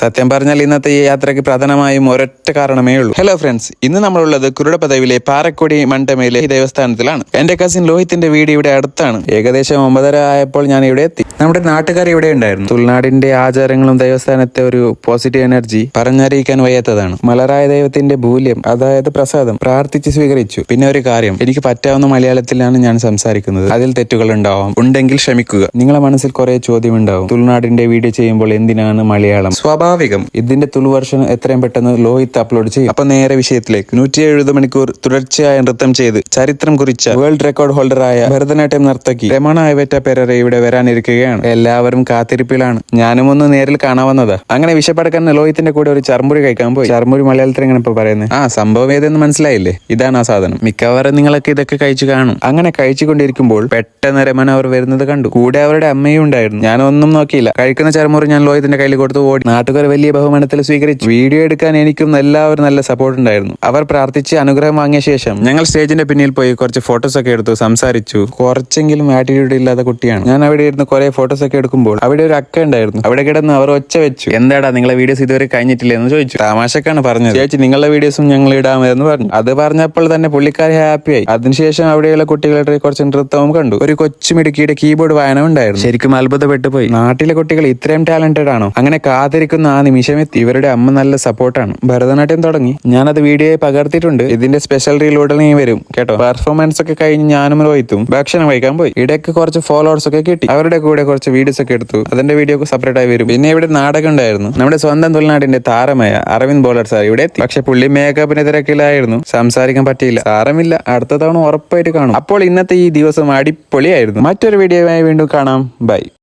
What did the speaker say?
സത്യം പറഞ്ഞാൽ ഇന്നത്തെ ഈ യാത്രയ്ക്ക് പ്രധാനമായും ഒരൊറ്റ കാരണമേ ഉള്ളൂ. ഹലോ ഫ്രണ്ട്സ്, ഇന്ന് നമ്മളുള്ളത് കുരുടപ്പദവിയിലെ പാറക്കൊടി മണ്ടമേലെ ഈ ദേവസ്ഥാനത്തിലാണ്. എന്റെ കസിൻ ലോഹിത്തിന്റെ വീട് ഇവിടെ അടുത്താണ്. ഏകദേശം 9:30 ആയപ്പോൾ ഞാൻ ഇവിടെ എത്തി. നമ്മുടെ നാട്ടുകാർ ഇവിടെ ഉണ്ടായിരുന്നു. തുൾനാടിന്റെ ആചാരങ്ങളും ദേവസ്ഥാനത്തെ ഒരു പോസിറ്റീവ് എനർജി പറഞ്ഞറിയിക്കാൻ വയ്യാത്തതാണ്. മലറായ ദൈവത്തിന്റെ മൂല്യം, അതായത് പ്രസാദം, പ്രാർത്ഥിച്ച് സ്വീകരിച്ചു. പിന്നെ ഒരു കാര്യം, എനിക്ക് പറ്റാവുന്ന മലയാളത്തിലാണ് ഞാൻ സംസാരിക്കുന്നത്. അതിൽ തെറ്റുകൾ ഉണ്ടാവാം, ഉണ്ടെങ്കിൽ ക്ഷമിക്കുക. നിങ്ങളെ മനസ്സിൽ കുറെ ചോദ്യം ഉണ്ടാവും. തുൾനാടിന്റെ വീഡിയോ ചെയ്യുമ്പോൾ എന്തിനാണ് മലയാളം? സ്വാഭാവികം. ഇതിന്റെ തുളു വെർഷൻ എത്രയും പെട്ടെന്ന് ലോഹിത് അപ്ലോഡ് ചെയ്യും. അപ്പൊ നേരെ വിഷയത്തിലേക്ക്. 170 മണിക്കൂർ തുടർച്ചയായ നൃത്തം ചെയ്ത് ചരിത്രം കുറിച്ച വേൾഡ് റെക്കോർഡ് ഹോൾഡറായ ഭരതനാട്യം നർത്തകി രമണ ഐവറ്റ പെരേര ഇവിടെ വരാനിരിക്കുകയാണ്. എല്ലാവരും കാത്തിരിപ്പിലാണ്. ഞാനും ഒന്ന് നേരിൽ കാണാവുന്നതാ. അങ്ങനെ വിശപ്പടക്കാൻ ലോഹിത്തിന്റെ കൂടെ ഒരു ചർമുരി കഴിക്കാൻ പോയി. ചർമുരി മലയാളത്തിൽ എങ്ങനെ ഇപ്പൊ പറയുന്നത്? സംഭവം ഏതെന്ന് മനസ്സിലായില്ലേ? ഇതാണ് ആ സാധനം. മിക്കവാറും നിങ്ങളൊക്കെ ഇതൊക്കെ കഴിച്ചു കാണും. അങ്ങനെ കഴിച്ചുകൊണ്ടിരിക്കുമ്പോൾ പെട്ടെന്ന് രമണ അവർ വരുന്നത് കണ്ടു. കൂടെ അവരുടെ അമ്മയും ഉണ്ടായിരുന്നു. ഞാനൊന്നും നോക്കിയില്ല. കഴിക്കുന്ന ചർമുറി ഞാൻ ലോഹിത്തിന്റെ കയ്യിൽ കൊടുത്ത് ഓടി. നാട്ടുകാർ വലിയ ബഹുമാനത്തിൽ സ്വീകരിച്ചു. വീഡിയോ എടുക്കാൻ എനിക്കും എല്ലാവരും നല്ല സപ്പോർട്ട് ഉണ്ടായിരുന്നു. അവർ പ്രാർത്ഥിച്ച് അനുഗ്രഹം വാങ്ങിയ ശേഷം ഞങ്ങൾ സ്റ്റേജിന്റെ പിന്നിൽ പോയി കുറച്ച് ഫോട്ടോസ് ഒക്കെ എടുത്തു, സംസാരിച്ചു. കുറച്ചെങ്കിലും ആറ്റിറ്റ്യൂഡ് ഇല്ലാത്ത കുട്ടിയാണ്. ഞാൻ അവിടെ ഇരുന്ന് കുറെ ഫോട്ടോസ് ഒക്കെ എടുക്കുമ്പോൾ അവിടെ ഒരു അക്ക ഉണ്ടായിരുന്നു. അവിടെ കിടന്ന് അവർ ഒച്ച വെച്ചു. എന്താടാ നിങ്ങളെ വീഡിയോസ് ഇതുവരെ കഴിഞ്ഞിട്ടില്ല എന്ന് ചോദിച്ചു. തമാശക്കാണ് പറഞ്ഞത്. ചേച്ചി നിങ്ങളുടെ വീഡിയോസും ഞങ്ങൾ ഇടാമെന്ന് പറഞ്ഞു. അത് പറഞ്ഞപ്പോൾ തന്നെ പുള്ളിക്കാരി ഹാപ്പിയായി. അതിനുശേഷം അവിടെയുള്ള കുട്ടികളുടെ കുറച്ച് നൃത്തവും കണ്ടു. ഒരു കൊച്ചുമിടുക്കിയുടെ കീബോർഡ് വായന ഉണ്ടായിരുന്നു. ശരിക്കും അത്ഭുതപ്പെട്ടു പോയി. നാട്ടിലെ കുട്ടികൾ ഇത്രയും ടാലന്റഡ് ആണോ? അങ്ങനെ കാത്തിരിക്കുന്ന ആ നിമിഷമെത്തി. ഇവരുടെ അമ്മ നല്ല സപ്പോർട്ടാണ്. ഭരതനാട്യം തുടങ്ങി. ഞാനത് വീഡിയോയിൽ പകർത്തിയിട്ടുണ്ട്. ഇതിന്റെ സ്പെഷ്യൽ റീൽ ഉടനെ വരും കേട്ടോ. പെർഫോമൻസ് ഒക്കെ കഴിഞ്ഞ് ഞാനും റോഹിത്തും ഭക്ഷണം കഴിക്കാൻ പോയി. ഇടയ്ക്ക് കുറച്ച് ഫോളോവേഴ്സ് ഒക്കെ കിട്ടി. അവരുടെ കൂടെ കുറച്ച് വീഡിയോസ് ഒക്കെ എടുത്തു. അതിന്റെ വീഡിയോ സെപ്പറേറ്റ് ആയി വരും. പിന്നെ ഇവിടെ നാടകം ഉണ്ടായിരുന്നു. നമ്മുടെ സ്വന്തം തുൾനാടിന്റെ താരമായ അരവിന്ദ് ബോളർ സാർ ഇവിടെ എത്തി. പക്ഷെ പുള്ളി മേക്കപ്പിന് തിരക്കിലായിരുന്നു. സംസാരിക്കാൻ പറ്റിയില്ല. സാരമില്ല, അടുത്ത തവണ ഉറപ്പായിട്ട് കാണും. അപ്പോൾ ഇന്നത്തെ ഈ ദിവസം അടിപൊളിയായിരുന്നു. മറ്റൊരു വീഡിയോയുമായി വീണ്ടും കാണാം. ബൈ.